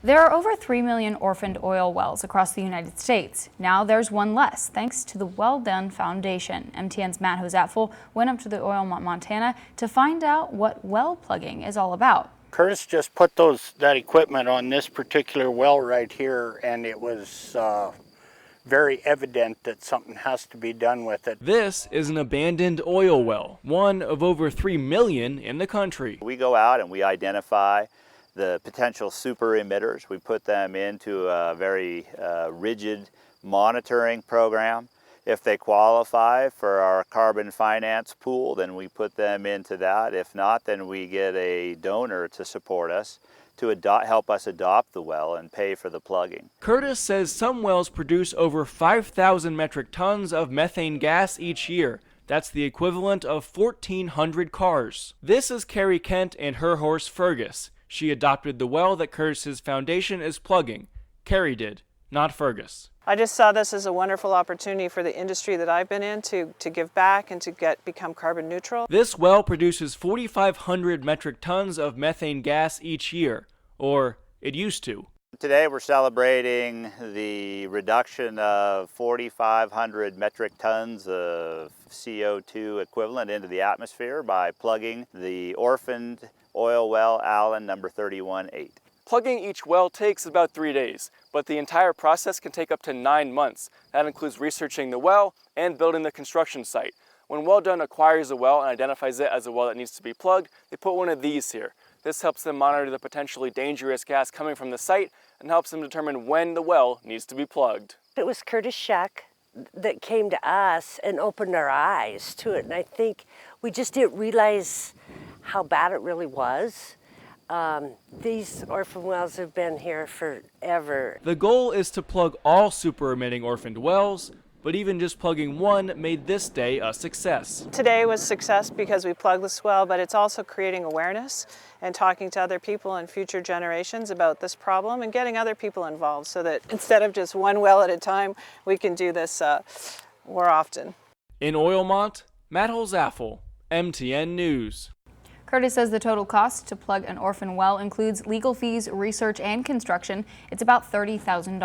There are over 3 million orphaned oil wells across the United States. Now there's one less, thanks to the Well Done Foundation. MTN's Matt Hosatful went up to the Oilmont, Montana to find out what well plugging is all about. Curtis just put that equipment on this particular well right here, and it was very evident that something has to be done with it. This is an abandoned oil well, one of over 3 million in the country. We go out and we identify the potential super emitters. We put them into a very rigid monitoring program. If they qualify for our carbon finance pool, then we put them into that. If not, then we get a donor to support us to help us adopt the well and pay for the plugging. Curtis says some wells produce over 5,000 metric tons of methane gas each year. That's the equivalent of 1,400 cars. This is Carrie Kent and her horse Fergus. She adopted the well that Curtis's foundation is plugging. Carrie did, not Fergus. I just saw this as a wonderful opportunity for the industry that I've been in to give back and to become carbon neutral. This well produces 4,500 metric tons of methane gas each year, or it used to. Today we're celebrating the reduction of 4,500 metric tons of CO2 equivalent into the atmosphere by plugging the orphaned oil well Allen number 31-8. Plugging each well takes about 3 days, but the entire process can take up to 9 months. That includes researching the well and building the construction site. When Well Done acquires a well and identifies it as a well that needs to be plugged, they put one of these here. This helps them monitor the potentially dangerous gas coming from the site and helps them determine when the well needs to be plugged. It was Curtis Scheck that came to us and opened our eyes to it, and I think we just didn't realize how bad it really was. These orphan wells have been here forever. The goal is to plug all super emitting orphaned wells, but even just plugging one made this day a success. Today was success because we plugged this well, but it's also creating awareness and talking to other people and future generations about this problem and getting other people involved so that instead of just one well at a time, we can do this more often. In Oilmont, Matt Hosatful, MTN News. Curtis says the total cost to plug an orphan well includes legal fees, research, and construction. It's about $30,000.